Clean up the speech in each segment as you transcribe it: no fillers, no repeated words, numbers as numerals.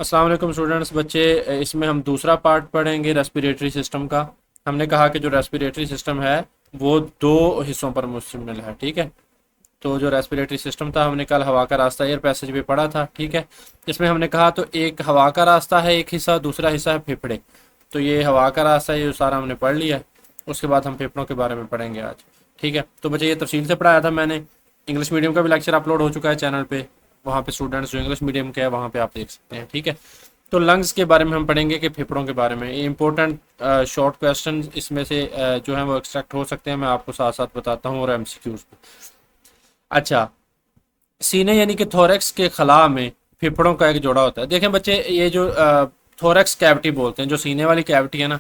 अस्सलाम वालेकुम स्टूडेंट्स बच्चे। इसमें हम दूसरा पार्ट पढ़ेंगे रेस्पिरेटरी सिस्टम का। हमने कहा कि जो रेस्पिरेटरी सिस्टम है वो दो हिस्सों पर मुश्तमिल है। ठीक है, तो जो रेस्पिरेटरी सिस्टम था हमने कल हवा का रास्ता एयर पैसेज भी पढ़ा था। ठीक है, इसमें हमने कहा तो एक हवा का रास्ता है एक हिस्सा, दूसरा हिस्सा है फेफड़े। तो ये हवा का रास्ता है, ये सारा हमने पढ़ लिया है। उसके बाद हम फेफड़ों के बारे में पढ़ेंगे आज। ठीक है, तो बच्चे ये तफसील से पढ़ाया था मैंने। इंग्लिश मीडियम का भी लेक्चर अपलोड हो चुका है चैनल पे, वहाँ पे स्टूडेंट्स जो इंग्लिश मीडियम के हैं वहाँ पे आप देख सकते हैं। ठीक है, तो लंग्स के बारे में हम पढ़ेंगे कि फेफड़ों के बारे में। ये इंपॉर्टेंट शॉर्ट क्वेश्चन इसमें से जो है वो एक्सट्रैक्ट हो सकते हैं, मैं आपको साथ साथ बताता हूँ, और एमसीक्यूज पे। अच्छा, सीने यानी कि थोरेक्स के खला में फेफड़ों का एक जोड़ा होता है। देखें बच्चे, ये जो थोरेक्स कैविटी बोलते हैं, जो सीने वाली कैविटी है ना,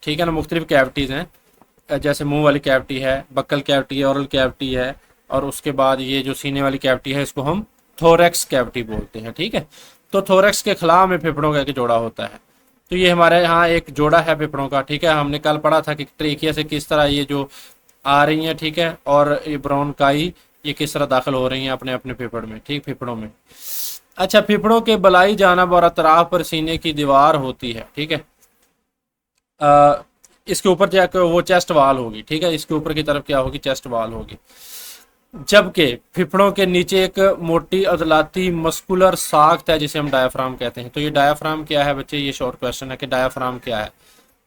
ठीक है ना, मुख्तलिफ कैविटीज़ हैं। जैसे मुंह वाली कैविटी है, बक्कल कैविटी है, औरल कैविटी है, और उसके बाद ये जो सीने वाली कैविटी है इसको हम थोरेक्स कैविटी बोलते हैं। ठीक है, तो थोरेक्स के खला में फेफड़ों का एक जोड़ा होता है। तो ये हमारे यहाँ एक जोड़ा है फेफड़ों का। ठीक है, हमने कल पढ़ा था कि ट्रेकिया से किस तरह ये जो आ रही हैं, ठीक है, और ये ब्रोंकाई ये किस तरह दाखिल हो रही हैं अपने अपने फेफड़ में, ठीक, फेफड़ों में। अच्छा, फेफड़ों के बलाई जानब और अतराफ पर सीने की दीवार होती है। ठीक है, अ, इसके ऊपर जाकर वो चेस्ट वाल होगी। ठीक है, इसके ऊपर की तरफ क्या होगी, चेस्ट वाल होगी। जबकि फेफड़ों के नीचे एक मोटी अदलाती मस्कुलर साख्त है जिसे हम डायाफ्राम कहते हैं। तो ये डायाफ्राम क्या है बच्चे, ये शॉर्ट क्वेश्चन है कि डायाफ्राम क्या है।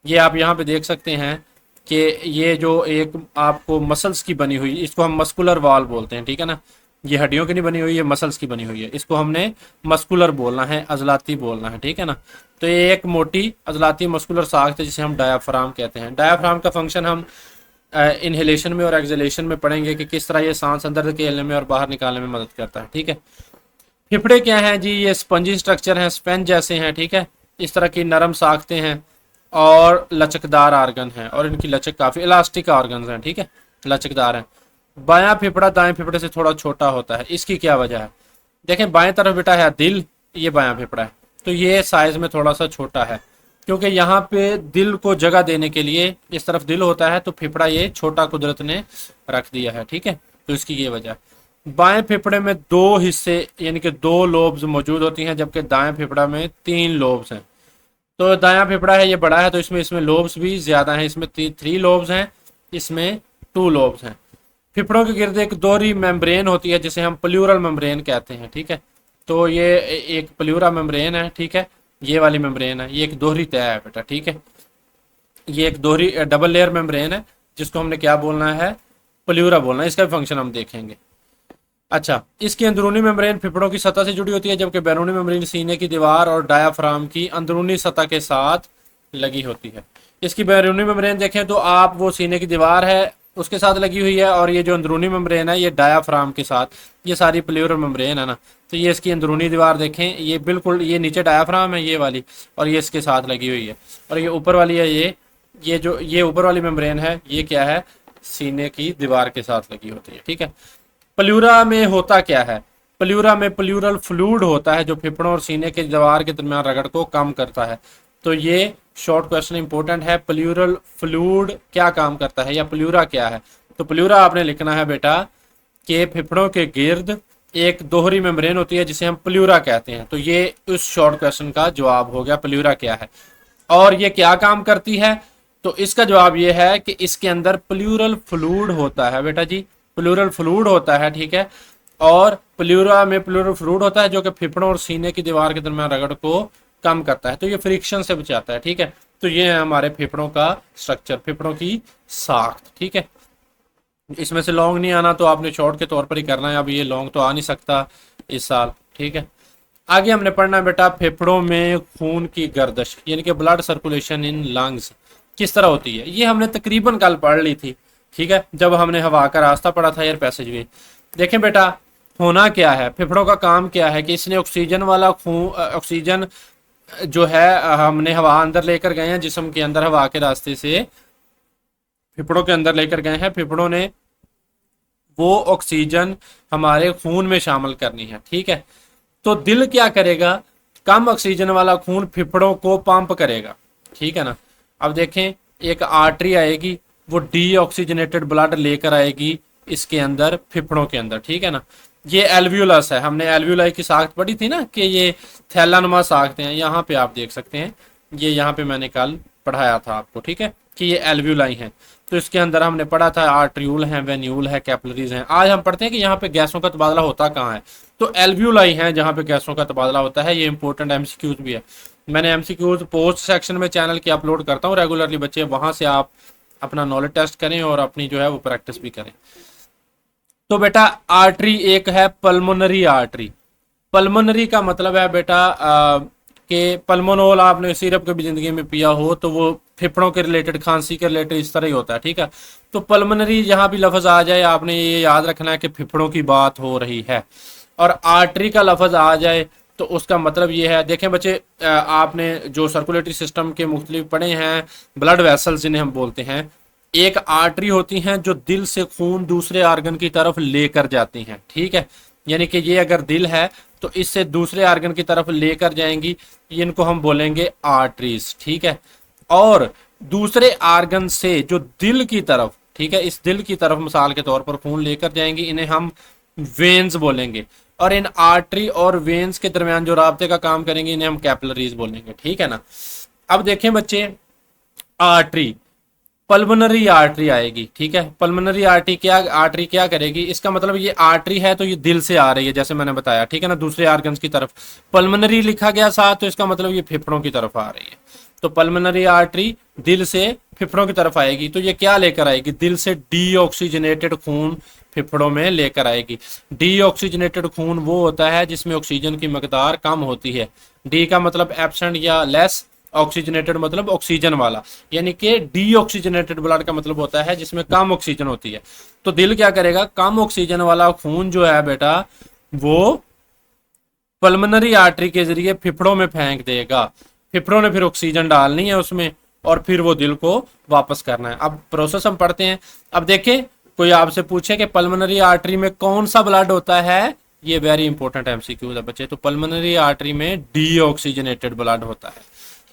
ये आप यहाँ पे देख सकते हैं कि ये जो एक आपको मसल्स की बनी हुई, इसको हम मस्कुलर वॉल बोलते हैं। ठीक है ना, ये हड्डियों की नहीं बनी हुई, ये मसल्स की बनी हुई है, इसको हमने मस्कुलर बोलना है, अजलाती बोलना है। ठीक है ना, तो ये एक मोटी अजलाती मस्कुलर साख्त है जिसे हम डायाफ्राम कहते हैं। डायाफ्राम का फंक्शन हम इनहेलेशन में और एक्सहेलेशन में पढ़ेंगे कि किस तरह ये सांस अंदर धकेलने में और बाहर निकालने में मदद करता है। ठीक है, फेफड़े क्या हैं जी, ये स्पंजी स्ट्रक्चर हैं, स्पेंज जैसे हैं। ठीक है, इस तरह की नरम साख्तें हैं और लचकदार आर्गन हैं, और इनकी लचक काफ़ी इलास्टिक आर्गन हैं। ठीक है, लचकदार हैं। बायां फेफड़ा दाएं फेफड़े से थोड़ा छोटा होता है, इसकी क्या वजह है। देखें, बाएं तरफ बेटा है दिल, ये बायां फेफड़ा है, तो ये साइज में थोड़ा सा छोटा है, क्योंकि यहाँ पे दिल को जगह देने के लिए इस तरफ दिल होता है, तो फेफड़ा ये छोटा कुदरत ने रख दिया है। ठीक है, तो इसकी ये वजह। बाएं फेफड़े में दो हिस्से यानी कि दो लोब्स मौजूद होती हैं, जबकि दाएं फेफड़ा में तीन लोब्स हैं। तो दायां फेफड़ा है ये बड़ा है, तो इसमें इसमें लोब्स भी ज्यादा हैं, इसमें थ्री लोब्स हैं, इसमें टू लोब्स हैं। फेफड़ों के गिर्द एक दोहरी मेम्ब्रेन होती है जिसे हम प्लूरल मेम्ब्रेन कहते हैं। ठीक है, तो ये एक प्लूरा मेम्ब्रेन है। ठीक है, ये वाली मेम्ब्रेन है, ये एक दोहरी तय है बेटा। ठीक है, ये एक दोहरी डबल लेयर मेम्ब्रेन है जिसको हमने क्या बोलना है, प्लूरा बोलना है। इसका भी फंक्शन हम देखेंगे। अच्छा, इसकी अंदरूनी मेम्ब्रेन फेफड़ों की सतह से जुड़ी होती है, जबकि बैरूनी मेम्ब्रेन सीने की दीवार और डायाफ्राम की अंदरूनी सतह के साथ लगी होती है। इसकी बैरूनी मेम्ब्रेन देखें तो आप वो सीने की दीवार है उसके साथ लगी हुई है, और ये जो अंदरूनी मेम्ब्रेन है ये डायाफ्राम के साथ, ये सारी प्लूरल मेम्ब्रेन है ना, तो ये इसकी अंदरूनी दीवार देखें, ये बिल्कुल ये नीचे डायाफ्राम है ये वाली, और ये इसके साथ लगी हुई है। और ये ऊपर वाली है, ये जो ये ऊपर वाली मेम्ब्रेन है ये क्या है, सीने की दीवार के साथ लगी होती है। ठीक है, प्लूरा में होता क्या है, प्लूरा में प्लूरल फ्लूइड होता है जो फेफड़ों और सीने के दीवार के दरमियान रगड़ को कम करता है। तो ये शॉर्ट क्वेश्चन इंपॉर्टेंट है, प्लूरल फ्लूइड क्या काम करता है या प्लूरा क्या है। तो प्लूरा आपने लिखना है बेटा कि फेफड़ों के गिर्द एक दोहरी मेम्ब्रेन होती है जिसे हम प्लूरा कहते हैं। तो ये उस शॉर्ट क्वेश्चन का जवाब हो गया, प्लूरा क्या है और ये क्या काम करती है। तो इसका जवाब ये है कि इसके अंदर प्लूरल फ्लूइड होता है बेटा जी, प्लूरल फ्लूइड होता है। ठीक है, और प्लूरा में प्लूरल फ्लूइड होता है जो कि फेफड़ों और सीने की दीवार के दरमियान रगड़ को कम करता है, तो ये फ्रिक्शन से बचाता है। ठीक है, तो ये है हमारे फेफड़ों का स्ट्रक्चर, फेफड़ों की साख्त। ठीक है, इसमें से लॉन्ग नहीं आना तो आपने शॉर्ट के तौर पर ही करना है, अब ये लॉन्ग तो आ नहीं सकता इस साल। ठीक है, आगे हमने पढ़ना है बेटा फेफड़ों में खून की गर्दिश यानी कि ब्लड सर्कुलेशन इन लंग्स किस तरह होती है। ये हमने तकरीबन कल पढ़ ली थी। ठीक है, जब हमने हवा का रास्ता पढ़ा था एयर पैसेज में। देखें बेटा, होना क्या है, फेफड़ों का काम क्या है कि इसने ऑक्सीजन वाला खून, ऑक्सीजन जो है हमने हवा अंदर लेकर गए हैं, जिस्म के अंदर हवा के रास्ते से फेफड़ों के अंदर लेकर गए हैं। फेफड़ों ने वो ऑक्सीजन हमारे खून में शामिल करनी है। ठीक है, तो दिल क्या करेगा, कम ऑक्सीजन वाला खून फेफड़ों को पंप करेगा। ठीक है ना, अब देखें एक आर्टरी आएगी, वो डीऑक्सीजनेटेड ब्लड लेकर आएगी इसके अंदर, फेफड़ों के अंदर। ठीक है ना, ये एल्व्यूलस है, हमने एल्व्यूलाई की साख्त पढ़ी थी ना कि ये थैलानुमा साख्त हैं। यहाँ पे आप देख सकते हैं, ये यहाँ पे मैंने कल पढ़ाया था आपको, ठीक है, कि ये एल्व्यूलाई हैं। तो इसके अंदर हमने पढ़ा था आर्ट्रियूल है, वेन्यूल है, कैपिलरीज हैं। आज हम पढ़ते हैं कि यहाँ पे गैसों का तबादला होता कहाँ है। तो एल्व्यूलाई हैं जहाँ पे गैसों का तबादला होता है। ये इंपॉर्टेंट एमसीक्यूज भी है, मैंने एमसीक्यूज पोस्ट सेक्शन में चैनल की अपलोड करता हूँ रेगुलरली, बच्चे वहां से आप अपना नॉलेज टेस्ट करें और अपनी जो है वो प्रैक्टिस भी करें। तो बेटा आर्टरी एक है पल्मोनरी आर्टरी। पल्मोनरी का मतलब है बेटा कि पल्मोनोल आपने सिरप कभी जिंदगी में पिया हो तो वो फेफड़ों के रिलेटेड, खांसी के रिलेटेड इस तरह ही होता है, ठीक है। तो पल्मोनरी जहां भी लफ्ज आ जाए आपने ये याद रखना है कि फेफड़ों की बात हो रही है। और आर्टरी का लफ्ज आ जाए तो उसका मतलब ये है, देखें बच्चे, आपने जो सर्कुलेटरी सिस्टम के मुख्तलिफ पढ़े हैं, ब्लड वेसल्स जिन्हें हम बोलते हैं, एक आर्टरी होती हैं जो दिल से खून दूसरे आर्गन की तरफ लेकर जाती हैं, ठीक है। यानी कि ये अगर दिल है तो इससे दूसरे आर्गन की तरफ लेकर जाएंगी, इनको हम बोलेंगे आर्टरीज, ठीक है। और दूसरे आर्गन से जो दिल की तरफ, ठीक है, इस दिल की तरफ मिसाल के तौर पर खून लेकर जाएंगी, इन्हें हम वेन्स बोलेंगे। और इन आर्टरी और वेन्स के दरमियान जो राब्ते का काम करेंगे इन्हें हम कैपिलरीज बोलेंगे, ठीक है ना। अब देखें बच्चे, आर्टरी, पल्मोनरी आर्टरी आएगी, ठीक है। पल्मोनरी आर्टरी क्या करेगी, इसका मतलब ये आर्टरी है तो ये दिल से आ रही है, जैसे मैंने बताया, ठीक है ना, दूसरे आर्गन्स की तरफ। पल्मोनरी लिखा गया साथ तो इसका मतलब ये फेफड़ों की तरफ आ रही है। तो पल्मोनरी आर्टरी दिल से फेफड़ों की तरफ आएगी, तो ये क्या लेकर आएगी, दिल से डीऑक्सीजनेटेड खून फेफड़ों में लेकर आएगी। डीऑक्सीजनेटेड खून वो होता है जिसमें ऑक्सीजन की मकदार कम होती है। डी का मतलब एब्सेंट या लेस, ऑक्सीजनेटेड मतलब ऑक्सीजन वाला, यानी कि डीऑक्सीजनेटेड ब्लड का मतलब होता है जिसमें कम ऑक्सीजन होती है। तो दिल क्या करेगा, कम ऑक्सीजन वाला खून जो है बेटा वो पल्मोनरी आर्टरी के जरिए फेफड़ों में फेंक देगा। फेफड़ों ने फिर ऑक्सीजन डालनी है उसमें और फिर वो दिल को वापस करना है। अब प्रोसेस हम पढ़ते हैं। अब देखें, कोई आपसे पूछे कि पल्मोनरी आर्टरी में कौन सा ब्लड होता है, ये वेरी इंपॉर्टेंट एमसीक्यू है बच्चे। तो पल्मोनरी आर्टरी में डीऑक्सीजनेटेड ब्लड होता है,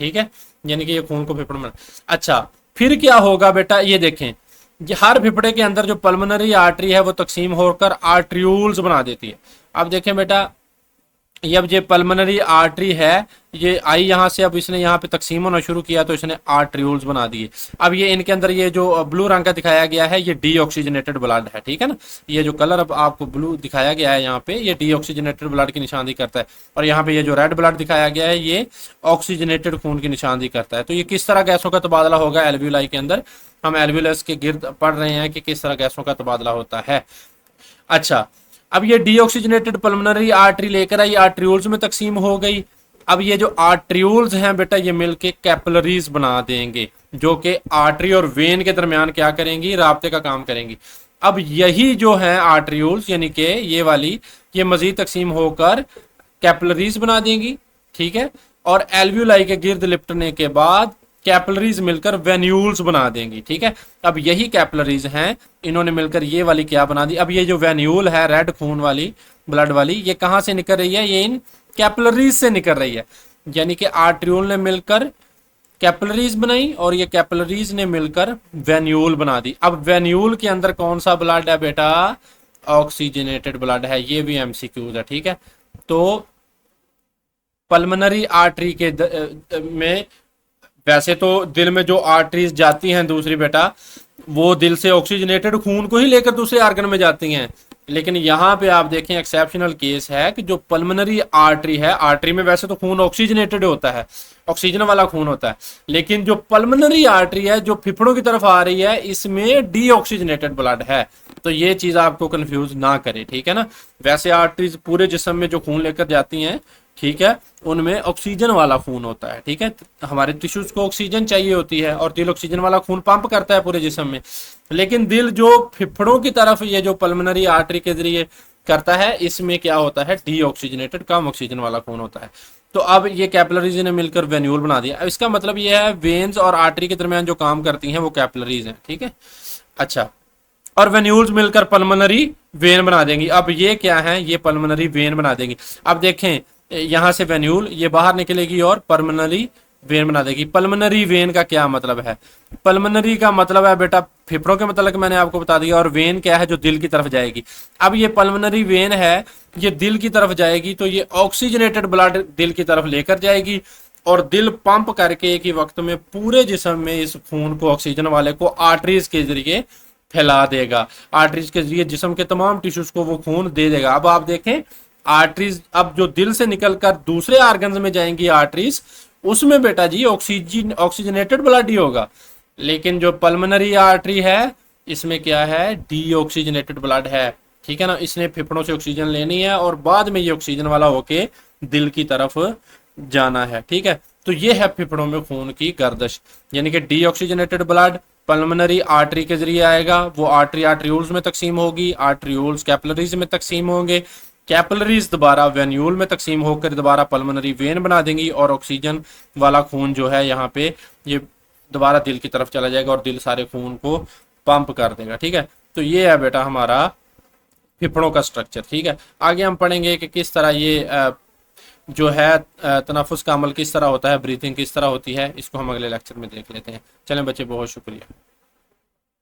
ठीक है, यानी कि ये खून को फेफड़ों में। अच्छा, फिर क्या होगा बेटा, ये देखें, ये हर फेफड़े के अंदर जो पल्मोनरी आर्टरी है वो तकसीम होकर आर्ट्रियूल्स बना देती है। अब देखें बेटा, ये अब ये पल्मोनरी आर्टरी है, ये आई यहाँ से, अब इसने यहाँ पे तकसीम होना शुरू किया तो इसने आर्ट्रियूल्स बना दिए। अब ये इनके अंदर ये जो ब्लू रंग का दिखाया गया है ये डीऑक्सीजनेटेड ब्लड है, ठीक है ना। ये जो कलर अब आपको ब्लू दिखाया गया है यहाँ पे, ये डीऑक्सीजनेटेड ब्लड की निशानदेही करता है। और यहाँ पे ये जो रेड ब्लड दिखाया गया है ये ऑक्सीजनेटेड खून की निशानदेही करता है। तो ये किस तरह गैसों का तबादला होगा एल्व्यूलाई के अंदर, हम एल्व्यूलस के गिर्द पढ़ रहे हैं कि किस तरह गैसों का तबादला होता है। अच्छा, अब ये डीऑक्सीजनेटेड पल्मोनरी आर्टरी लेकर आई, आर्ट्रियोल्स में तकसीम हो गई। अब ये जो आर्ट्रियोल्स हैं बेटा ये मिलके कैपिलरीज बना देंगे जो कि आर्टरी और वेन के दरमियान क्या करेंगी, राब्ते का काम करेंगी। अब यही जो है आर्ट्रियोल्स यानी कि ये वाली, ये मजीद तकसीम होकर कैपिलरीज बना देंगी, ठीक है। और एल्व्यूलाई के गिर्द लिपटने के बाद कैपिलरीज मिलकर वेन्यूल्स बना देंगी, ठीक है। अब यही कैपिलरीज हैं, इन्होंने मिलकर ये वाली क्या बना दी। अब ये जो वेन्यूल है रेड खून वाली, ब्लड वाली, ये कहां से निकल रही है, ये इन कैपिलरीज से निकल रही है। यानी कि आर्ट्रियोल ने मिलकर कैपिलरीज बनाई और ये कैपिलरीज ने मिलकर वेन्यूल बना दी। अब वेन्यूल के अंदर कौन सा ब्लड है बेटा, ऑक्सीजनेटेड ब्लड है। ये भी एमसीक्यूज है, ठीक है। तो पल्मोनरी आर्टरी के में वैसे तो दिल में जो आर्टरीज जाती हैं दूसरी बेटा, वो दिल से ऑक्सीजनेटेड खून को ही लेकर दूसरे आर्गन में जाती हैं। लेकिन यहाँ पे आप देखें एक्सेप्शनल केस है कि जो पल्मोनरी आर्टरी है, आर्टरी में वैसे तो खून ऑक्सीजनेटेड होता है, ऑक्सीजन वाला खून होता है, लेकिन जो पल्मोनरी आर्टरी है जो फेफड़ों की तरफ आ रही है इसमें डीऑक्सीजनेटेड ब्लड है। तो ये चीज आपको कंफ्यूज ना करे, ठीक है ना। वैसे आर्टरीज पूरे जिस्म में जो खून लेकर जाती हैं, ठीक है, उनमें ऑक्सीजन वाला खून होता है, ठीक है। हमारे टिश्यूज को ऑक्सीजन चाहिए होती है और दिल ऑक्सीजन वाला खून पंप करता है पूरे जिस्म में। लेकिन दिल जो फेफड़ों की तरफ ये जो पल्मोनरी आर्टरी के जरिए करता है इसमें क्या होता है, डीऑक्सीजनेटेड कम ऑक्सीजन वाला खून होता है। तो अब ये कैपिलरीज ने मिलकर वेन्यूल बना दिया। अब इसका मतलब ये है वेन्स और आर्टरी के दरमियान जो काम करती हैं वो कैपिलरीज हैं, ठीक है। अच्छा, और वेन्यूल्स मिलकर पल्मोनरी वेन बना देंगी। अब ये क्या है, ये पल्मोनरी वेन बना देंगी। अब देखें यहां से वेन्यूल ये बाहर निकलेगी और पल्मोनरी वेन बना देगी। पल्मोनरी वेन का क्या मतलब है? पल्मोनरी का मतलब है बेटा फेफड़ों के मतलब मैंने आपको बता दिया, और वेन क्या है? जो दिल की तरफ जाएगी। अब ये पल्मोनरी वेन है, ये दिल की तरफ जाएगी, तो ये ऑक्सीजनेटेड ब्लड दिल की तरफ लेकर जाएगी, और दिल पंप करके एक ही वक्त में पूरे जिस्म में इस खून को, ऑक्सीजन वाले को, आर्टरीज के जरिए फैला देगा। आर्टरीज के जरिए जिस्म के तमाम टिश्यूज को वो खून दे देगा। अब आप देखें आर्टरीज, अब जो दिल से निकलकर दूसरे ऑर्गन्स में जाएंगी आर्टरीज, उसमें बेटा जी ऑक्सीजनेटेड ब्लड ही होगा। लेकिन जो पल्मोनरी आर्टरी है इसमें क्या है? डीऑक्सीजनेटेड ब्लड है। ठीक है ना, इसने फेफड़ों से ऑक्सीजन लेनी है और बाद में ये ऑक्सीजन वाला होके दिल की तरफ जाना है। ठीक है, तो ये है फेफड़ों में खून की गर्दिश, यानी कि डीऑक्सीजनेटेड ब्लड पल्मोनरी आर्टरी के जरिए आएगा, वो आर्टरी आर्ट्रियोल्स में तकसीम होगी, आर्ट्रियोल्स कैपिलरीज में तकसीम होंगे, कैपिलरीज दोबारा वेन्यूल में तकसीम होकर दोबारा पल्मोनरी वेन बना देंगी, और ऑक्सीजन वाला खून जो है यहाँ पे ये दोबारा दिल की तरफ चला जाएगा और दिल सारे खून को पंप कर देगा। ठीक है, तो ये है बेटा हमारा फेफड़ों का स्ट्रक्चर। ठीक है, आगे हम पढ़ेंगे कि किस तरह ये जो है तनफुस का अमल किस तरह होता है, ब्रीथिंग किस तरह होती है, इसको हम अगले लेक्चर में देख लेते हैं। चलें बच्चे, बहुत शुक्रिया।